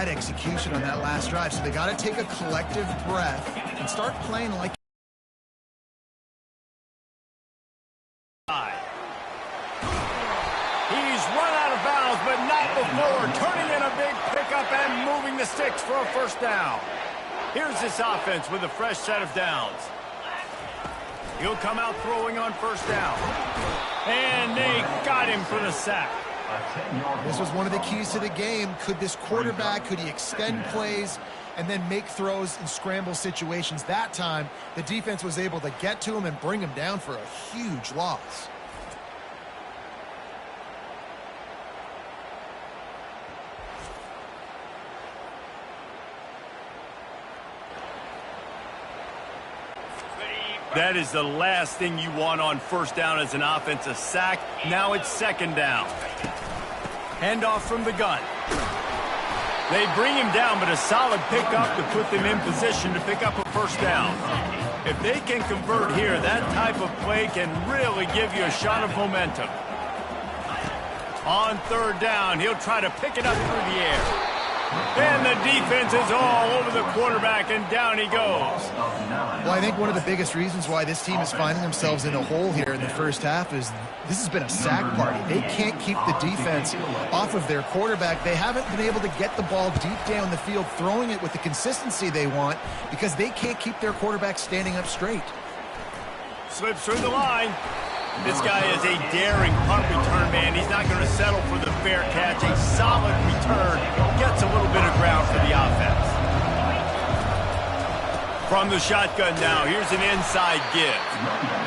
bad execution on that last drive. So they got to take a collective breath and start playing like. He's run out of bounds, but not before turning in a big pickup and moving the sticks for a first down. Here's this offense with a fresh set of downs. He'll come out throwing on first down. And they got him for the sack. This was one of the keys to the game. Could this quarterback, could he extend plays and then make throws in scramble situations? That time, the defense was able to get to him and bring him down for a huge loss. That is the last thing you want on first down as an offensive sack. Now it's second down. Handoff from the gun. They bring him down, but a solid pickup to put them in position to pick up a first down. If they can convert here, that type of play can really give you a shot of momentum. On third down, he'll try to pick it up through the air. And the defense is all over the quarterback, and down he goes. Well, I think one of the biggest reasons why this team is finding themselves in a hole here in the first half is this has been a sack party. They can't keep the defense off of their quarterback. They haven't been able to get the ball deep down the field, throwing it with the consistency they want because they can't keep their quarterback standing up straight. Slips through the line. This guy is a daring punt return man. He's not going to settle for the fair catch. A solid return. Gets a little bit of ground for the offense. From the shotgun now, here's an inside give.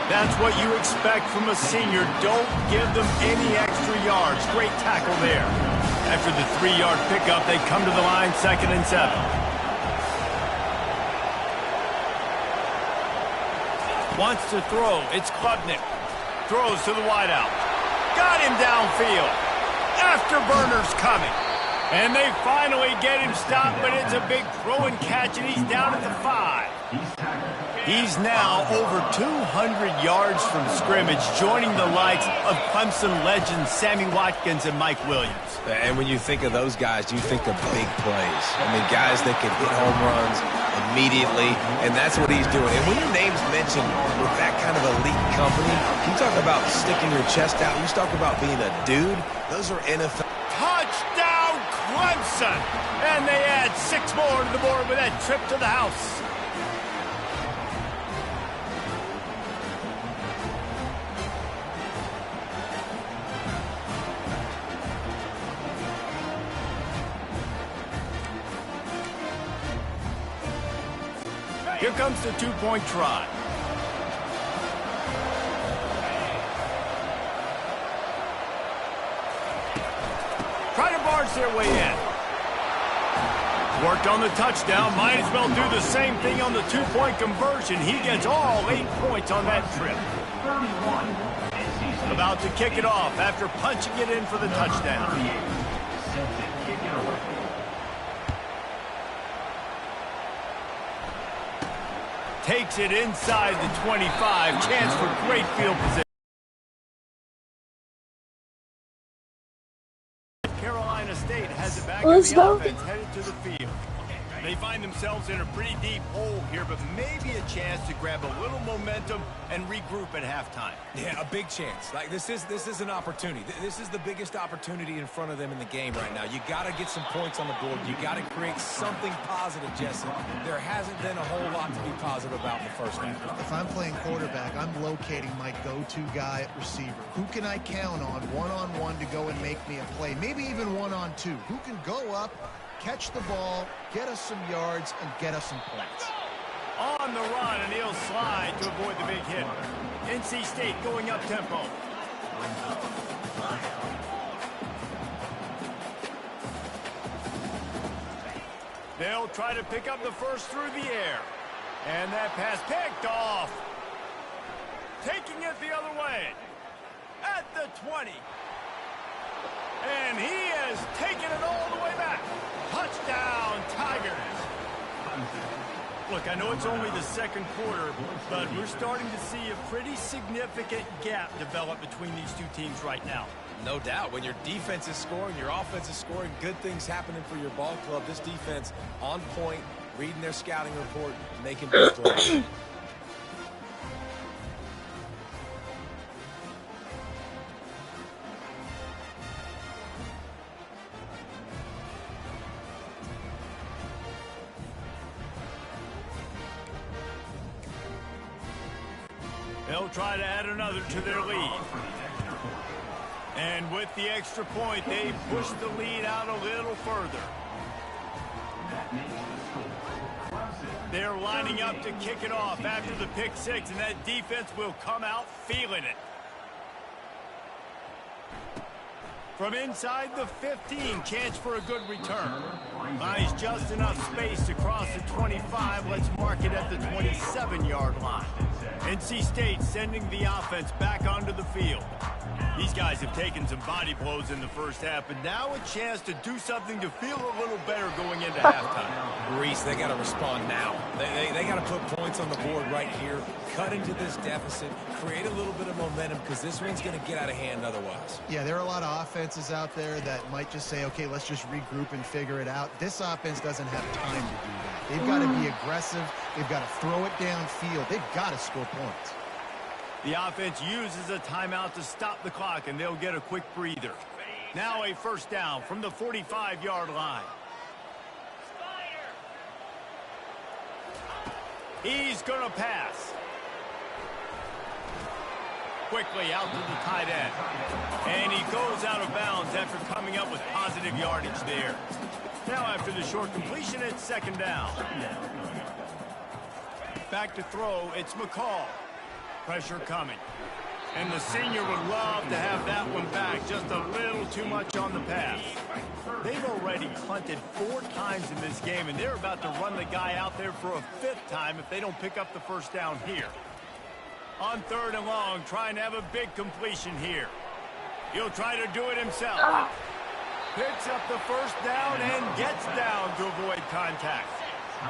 That's what you expect from a senior. Don't give them any extra yards. Great tackle there. After the 3-yard pickup, they come to the line, 2nd and 7. Wants to throw. It's Klubnik. Throws to the wideout. Got him downfield. Afterburner's coming. And they finally get him stopped, but it's a big throw and catch, and he's down at the 5. He's now over 200 yards from scrimmage, joining the likes of Clemson legends Sammy Watkins and Mike Williams. And when you think of those guys, you think of big plays. I mean, guys that can hit home runs immediately, and that's what he's doing. And when your name's mentioned with that kind of elite company, you talk about sticking your chest out, you talk about being a dude, those are NFL. Touchdown, Clemson! And they add 6 more to the board with that trip to the house. Here comes the 2-point try. Try to barge their way in. Worked on the touchdown. Might as well do the same thing on the 2-point conversion. He gets all 8 points on that trip. About to kick it off after punching it in for the touchdown. Takes it inside the 25. Chance for great field position. Carolina State has it back in the offense, headed to the field. They find themselves in a pretty deep hole here, but maybe a chance to grab a little momentum and regroup at halftime. Yeah, a big chance. Like this is an opportunity. This is the biggest opportunity in front of them in the game right now. You got to get some points on the board. You got to create something positive, Jesse. There hasn't been a whole lot to be positive about in the first half. If I'm playing quarterback, I'm locating my go-to guy at receiver. Who can I count on one-on-one to go and make me a play? Maybe even one-on-two. Who can go up, catch the ball, get us some yards, and get us some points. On the run, and he'll slide to avoid the big hit. NC State going up tempo. They'll try to pick up the first through the air. And that pass picked off. Taking it the other way. At the 20. And he has taken it all the way back. Touchdown, Tigers. Look, I know it's only the second quarter, but we're starting to see a pretty significant gap develop between these two teams right now. No doubt. When your defense is scoring, your offense is scoring, good things happening for your ball club. This defense on point, reading their scouting report, making big plays. They'll try to add another to their lead. And with the extra point, they push the lead out a little further. They're lining up to kick it off after the pick six, and that defense will come out feeling it. From inside the 15, chance for a good return. Buys just enough space to cross the 25. Let's mark it at the 27-yard line. NC State sending the offense back onto the field. These guys have taken some body blows in the first half, but now a chance to do something to feel a little better going into halftime. Reese, they got to respond now. They got to put points on the board right here, cut into this deficit, create a little bit of momentum, because this one's going to get out of hand otherwise. Yeah, there are a lot of offenses out there that might just say, okay, let's just regroup and figure it out. This offense doesn't have time to do that. They've got to be aggressive. They've got to throw it downfield. They've got to score points. The offense uses a timeout to stop the clock, and they'll get a quick breather. Now a first down from the 45-yard line. He's going to pass. Quickly out to the tight end. And he goes out of bounds after coming up with positive yardage there. Now after the short completion, it's second down. Back to throw, it's McCall. Pressure coming. And the senior would love to have that one back. Just a little too much on the pass. They've already punted 4 times in this game, and they're about to run the guy out there for a 5th time if they don't pick up the first down here. On 3rd and long, trying to have a big completion here. He'll try to do it himself. Picks up the first down and gets down to avoid contact.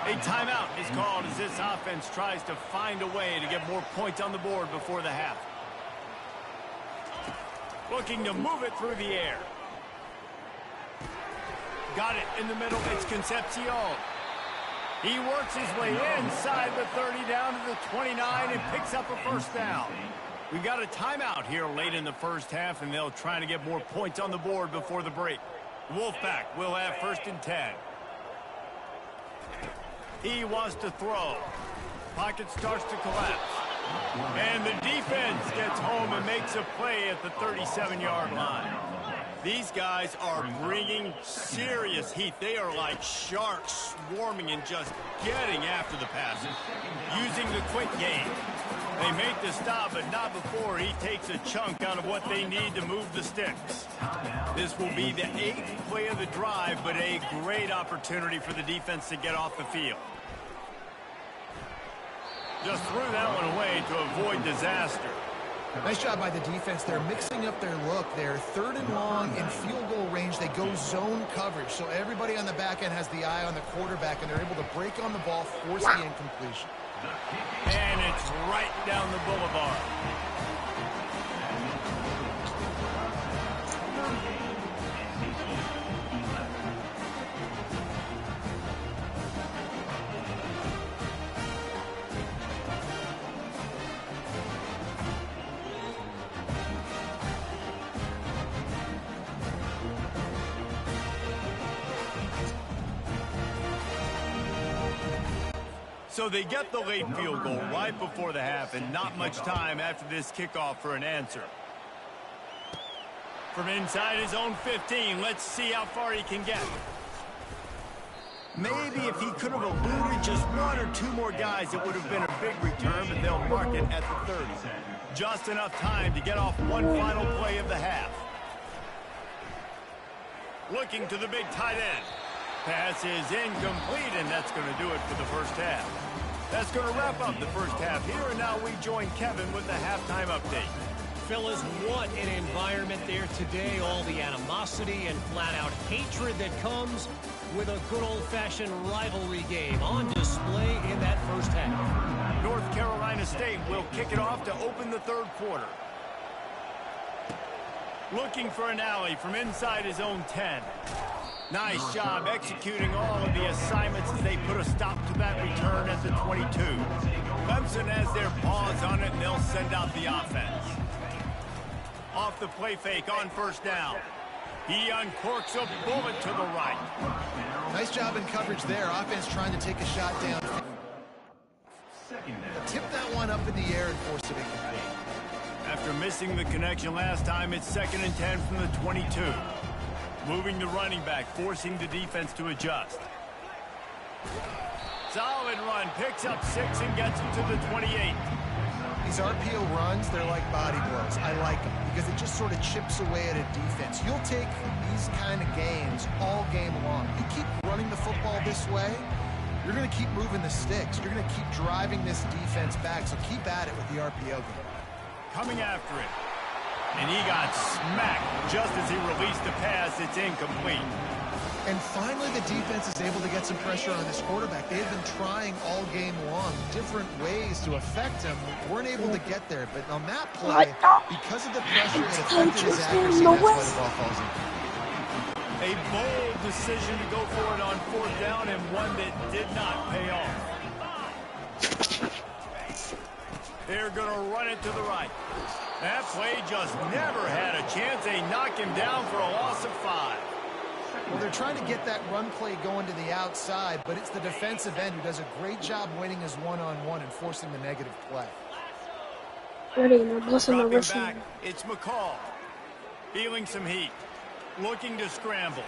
A timeout is called as this offense tries to find a way to get more points on the board before the half. Looking to move it through the air. Got it in the middle. It's Concepcion. He works his way inside the 30 down to the 29 and picks up a first down. We've got a timeout here late in the first half, and they'll try to get more points on the board before the break. Wolfpack will have 1st and 10. He wants to throw. Pocket starts to collapse. And the defense gets home and makes a play at the 37-yard line. These guys are bringing serious heat. They are like sharks swarming and just getting after the passer, using the quick game. They make the stop, but not before he takes a chunk out of what they need to move the sticks. This will be the 8th play of the drive, but a great opportunity for the defense to get off the field. Just threw that one away to avoid disaster. Nice job by the defense. They're mixing up their look. They're 3rd and long in field goal range. They go zone coverage. So everybody on the back end has the eye on the quarterback, and they're able to break on the ball, force the incompletion. And it's right down the boulevard. So they get the late field goal right before the half, and not much time after this kickoff for an answer. From inside his own 15, let's see how far he can get. Maybe if he could have eluded just 1 or 2 more guys, it would have been a big return, but they'll mark it at the 30. Just enough time to get off one final play of the half. Looking to the big tight end. Pass is incomplete, and that's going to do it for the first half. That's going to wrap up the first half here, and now we join Kevin with the halftime update. Fellas, what an environment there today. All the animosity and flat-out hatred that comes with a good old-fashioned rivalry game on display in that first half. North Carolina State will kick it off to open the 3rd quarter. Looking for an alley from inside his own 10. Nice job executing all of the assignments as they put a stop to that return at the 22. Clemson has their paws on it, and they'll send out the offense. Off the play fake on first down. He uncorks a bullet to the right. Nice job in coverage there. Offense trying to take a shot down. Tip that one up in the air and force it incomplete. After missing the connection last time, it's 2nd and 10 from the 22. Moving the running back, forcing the defense to adjust. Solid run, picks up 6 and gets him to the 28. These RPO runs, they're like body blows. I like them because it just sort of chips away at a defense. You'll take these kind of games all game long. You keep running the football this way, you're going to keep moving the sticks. You're going to keep driving this defense back, so keep at it with the RPO game. Coming after it. And he got smacked just as he released the pass. It's incomplete. And finally, the defense is able to get some pressure on this quarterback. They've been trying all game long different ways to affect him. Weren't able to get there. But on that play, because of the pressure, it affected his accuracy. That's why the ball falls in. A bold decision to go for it on 4th down, and one that did not pay off. They're going to run it to the right. That play just never had a chance. They knock him down for a loss of 5. Well, they're trying to get that run play going to the outside, but it's the defensive end who does a great job winning his one-on-one and forcing the negative play. Dropping back, it's McCall. Feeling some heat. Looking to scramble.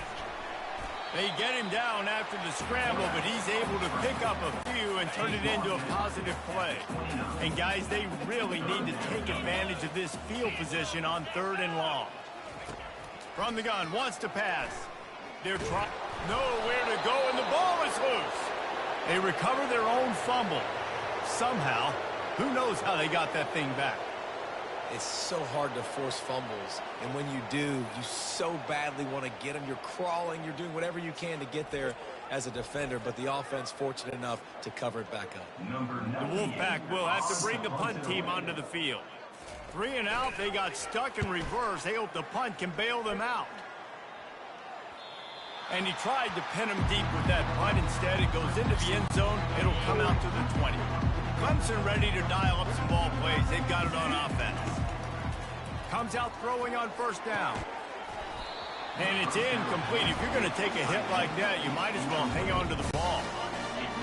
They get him down after the scramble, but he's able to pick up a few and turn it into a positive play. And guys, they really need to take advantage of this field position on 3rd and long. From the gun, wants to pass. They're trying nowhere to go, and the ball is loose. They recover their own fumble. Somehow, who knows how they got that thing back. It's so hard to force fumbles, and when you do, you so badly want to get them. You're crawling, you're doing whatever you can to get there as a defender, but the offense fortunate enough to cover it back up. The Wolfpack will have to bring the punt team onto the field. 3 and out, they got stuck in reverse. They hope the punt can bail them out. And he tried to pin him deep with that punt. Instead, it goes into the end zone. It'll come out to the 20. Clemson ready to dial up some ball plays. They've got it on offense. Comes out throwing on 1st down. And it's incomplete. If you're going to take a hit like that, you might as well hang on to the ball.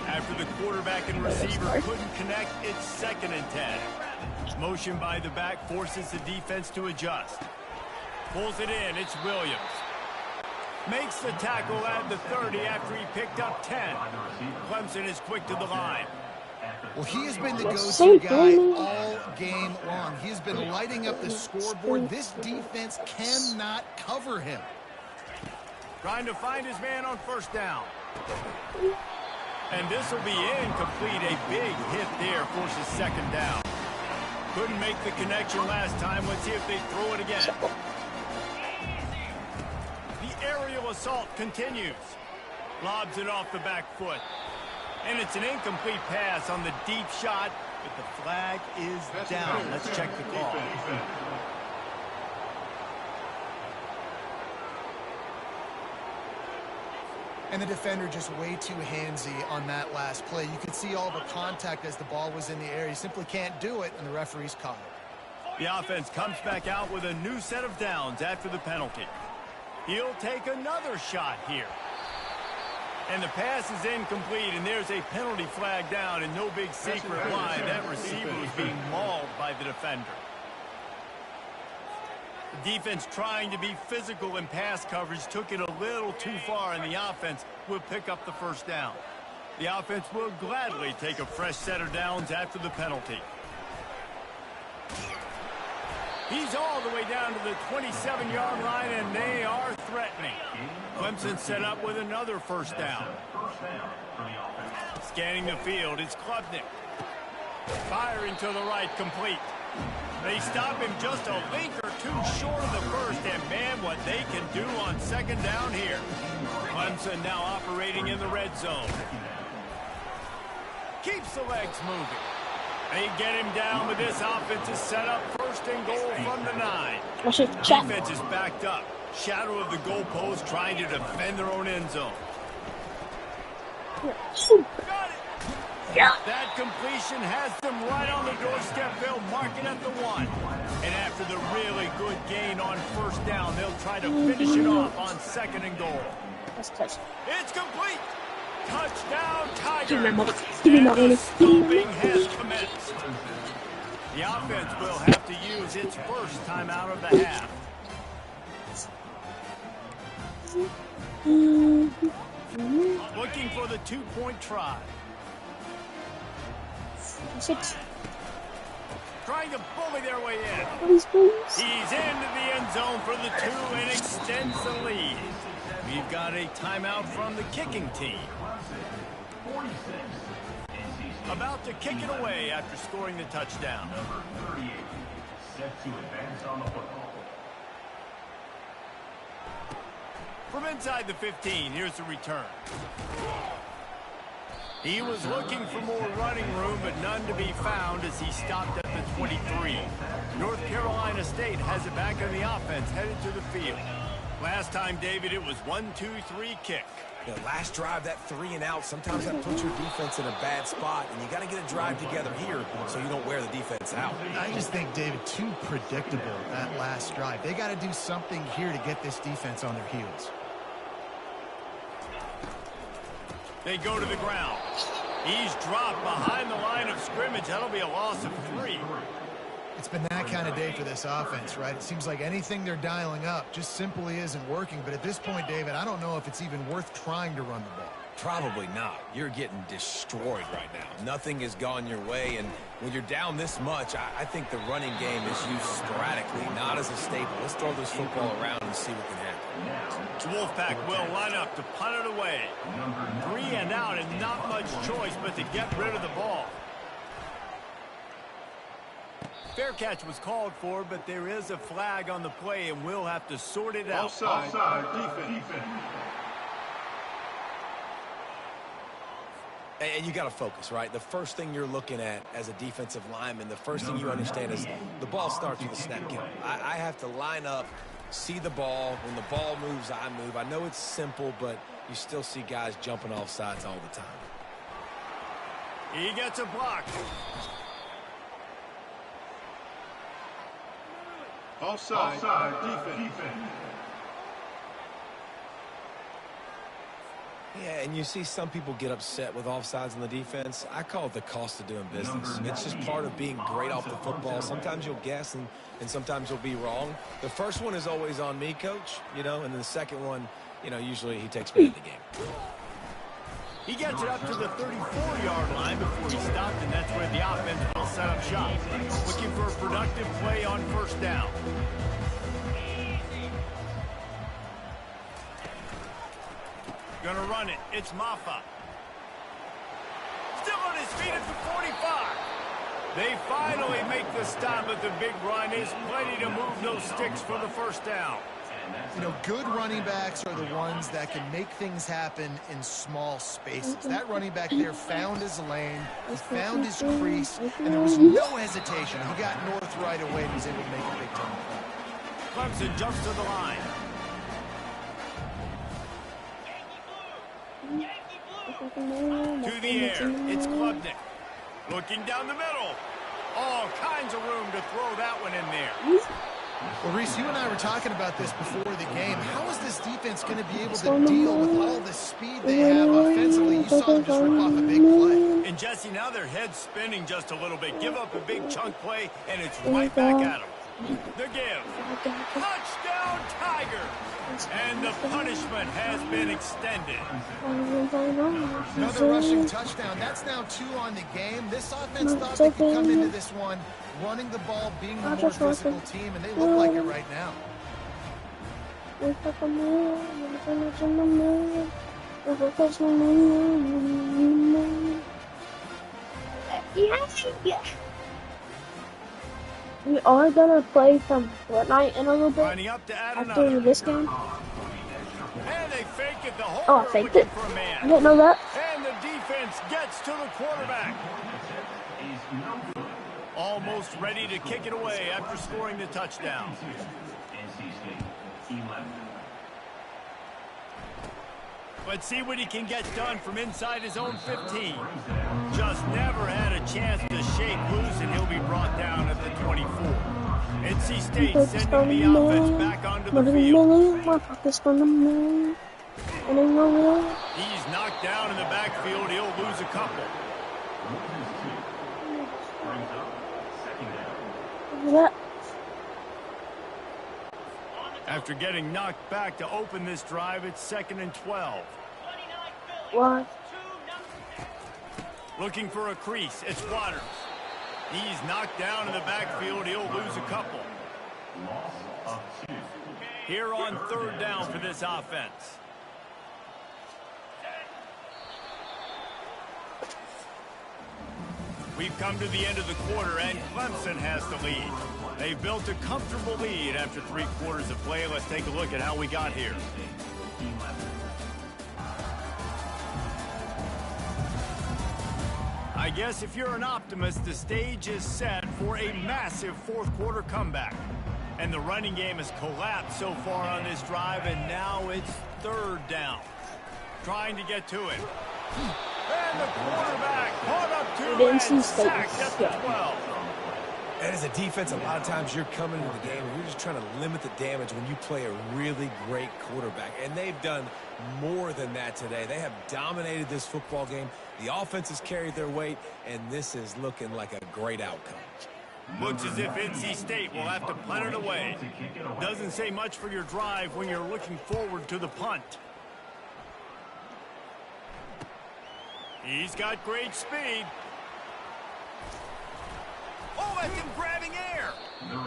After the quarterback and receiver couldn't connect, it's 2nd and 10. Motion by the back forces the defense to adjust. Pulls it in. It's Williams. Makes the tackle at the 30 after he picked up 10. Clemson is quick to the line. Well, he has been the go-to guy all game long. He has been lighting up the scoreboard. This defense cannot cover him. Trying to find his man on 1st down. And this will be incomplete. A big hit there forces 2nd down. Couldn't make the connection last time. Let's see if they throw it again. The aerial assault continues. Lobs it off the back foot. And it's an incomplete pass on the deep shot, but the flag is down. Let's check the call. And the defender just way too handsy on that last play. You could see all the contact as the ball was in the air. He simply can't do it, and the referee's caught it. The offense comes back out with a new set of downs after the penalty. He'll take another shot here. And the pass is incomplete, and there's a penalty flag down, and no big secret why. That receiver was being mauled by the defender. The defense trying to be physical in pass coverage took it a little too far, and the offense will pick up the 1st down. The offense will gladly take a fresh set of downs after the penalty. He's all the way down to the 27-yard line, and they are threatening. Clemson set up with another 1st down. Scanning the field, it's Klubnik. Firing to the right, complete. They stop him just a link or two short of the 1st, and man, what they can do on 2nd down here. Clemson now operating in the red zone. Keeps the legs moving. They get him down, but this offense is set up first and goal from the 9. Defense is backed up. Shadow of the goalpost trying to defend their own end zone. Got it. Yeah. That completion has them right on the doorstep. They'll mark it at the 1. And after the really good gain on first down, they'll try to finish it off on 2nd and goal. It's complete. Touchdown, Tigers. And the stomping has commenced. The offense will have to use its first timeout of the half. Looking for the 2-point try. Trying to bully their way in. He's into the end zone for the 2 and extends the lead. We've got a timeout from the kicking team. About to kick it away after scoring the touchdown. Number 38, set to advance on the football. From inside the 15, here's the return. He was looking for more running room, but none to be found as he stopped at the 23. North Carolina State has it back on the offense, headed to the field. Last time, David, it was 1-2-3 kick. The last drive, that 3 and out, sometimes that puts your defense in a bad spot, and you got to get a drive together here so you don't wear the defense out. I just think, David, too predictable that last drive. They got to do something here to get this defense on their heels. They go to the ground. He's dropped behind the line of scrimmage. That'll be a loss of 3. It's been that kind of day for this offense, right? It seems like anything they're dialing up just simply isn't working. But at this point, David, I don't know if it's even worth trying to run the ball. Probably not. You're getting destroyed right now. Nothing has gone your way, and when you're down this much, I think the running game is used sporadically, not as a staple. Let's throw this football around and see what can happen. The Wolfpack will line up to punt it away. 3 and out and not much choice but to get rid of the ball. Fair catch was called for, but there is a flag on the play, and we'll have to sort it out. Offside defense. And you got to focus, right? The first thing you're looking at as a defensive lineman, the first thing you understand is the ball starts with a snap count. I have to line up, see the ball. When the ball moves, I move. I know it's simple, but you still see guys jumping off sides all the time. He gets a block. Offside defense. Yeah, and you see some people get upset with offsides on the defense. I call it the cost of doing business. It's just part of being great off the football. Sometimes you'll guess and sometimes you'll be wrong. The first one is always on me, Coach, and then the second one, usually he takes me in the game. He gets it up to the 34-yard line before he stopped, and that's where the offense will set up shop. Looking for a productive play on first down. Gonna run it. It's Maffa. Still on his feet at the 45. They finally make the stop, but the big run is plenty to move those sticks for the first down. Good running backs are the ones that can make things happen in small spaces. That running back there found his lane, he found his crease, and there was no hesitation. He got north right away and was able to make a big turn. Clemson jumps to the line. To the air, it's Klubnik. Looking down the middle. All kinds of room to throw that one in there. Well, Reese, you and I were talking about this before the game. How is this defense going to be able to deal with all the speed they have offensively? You saw them just rip off a big play. And, Jesse, now their head's spinning just a little bit. Give up a big chunk play, and it's right back at them. The give. Touchdown, Tiger. And the punishment has been extended. Another rushing touchdown. That's now 2 on the game. This offense thought they could come into this one running the ball, being the more physical team, and they look like it right now. We are gonna play some Fortnite in a little bit after this game. And they fake it. I faked it. I didn't know that. And the defense gets to the quarterback. Almost ready to kick it away after scoring the touchdown. Let's see what he can get done from inside his own 15. Just never had a chance to shake loose, and he'll be brought down at the 24. NC State sending the offense back onto the field. He's knocked down in the backfield. He'll lose a couple. After getting knocked back to open this drive, it's 2nd and 12. What? Looking for a crease. It's Waters. He's knocked down in the backfield. He'll lose a couple. Here on 3rd down for this offense. We've come to the end of the quarter, and Clemson has the lead. They've built a comfortable lead after 3 quarters of play. Let's take a look at how we got here. I guess if you're an optimist, the stage is set for a massive 4th quarter comeback. And the running game has collapsed so far on this drive, and now it's 3rd down. Trying to get to it. And the quarterback caught up to and sacked at the 12. And as a defense, a lot of times you're coming into the game and you're just trying to limit the damage when you play a really great quarterback. And they've done more than that today. They have dominated this football game. The offense has carried their weight, and this is looking like a great outcome. Looks as if NC State will have to punt it away. Doesn't say much for your drive when you're looking forward to the punt. He's got great speed. Oh, that's him grabbing air.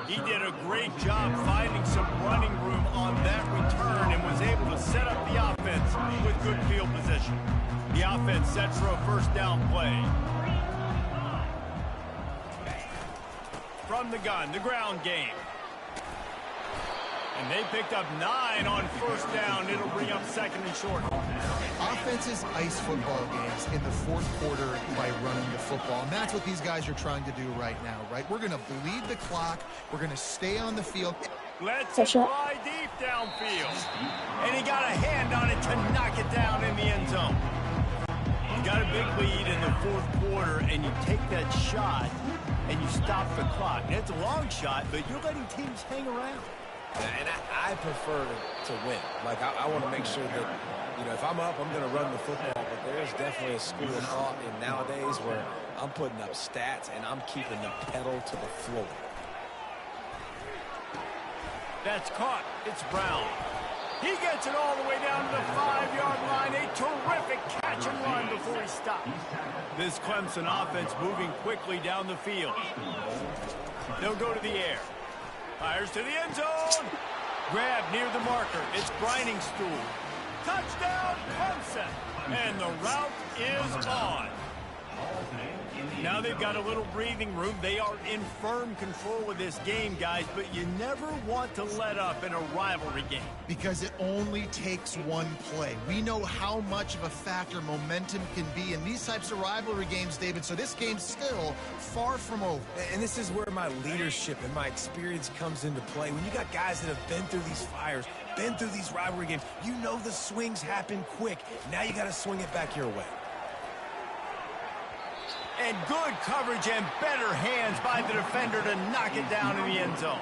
He did a great job finding some running room on that return and was able to set up the offense with good field position. The offense sets for a 1st down play. From the gun, the ground game. And they picked up 9 on 1st down. It'll bring up 2nd and short. Offenses ice football games in the 4th quarter by running the football. And that's what these guys are trying to do right now, right? We're going to bleed the clock. We're going to stay on the field. Let's fly deep downfield. And he got a hand on it to knock it down in the end zone. You got a big lead in the 4th quarter, and you take that shot, and you stop the clock. And it's a long shot, but you're letting teams hang around. And I prefer to win. Like, I want to make sure that, you know, if I'm up, I'm going to run the football. But there's definitely a school of thought in nowadays where I'm putting up stats and I'm keeping the pedal to the floor. That's caught. It's Brown. He gets it all the way down to the 5-yard line. A terrific catch and run before he stopped. This Clemson offense moving quickly down the field. They'll go to the air. Fires to the end zone. Grab near the marker. It's Briningstool. Touchdown, Clemson. And the route is on. Now they've got a little breathing room. They are in firm control of this game, guys, but you never want to let up in a rivalry game. Because it only takes one play. We know how much of a factor momentum can be in these types of rivalry games, David, so this game's still far from over. And this is where my leadership and my experience comes into play. When you got guys that have been through these fires, been through these rivalry games, you know the swings happen quick. Now you got to swing it back your way. And good coverage and better hands by the defender to knock it down in the end zone.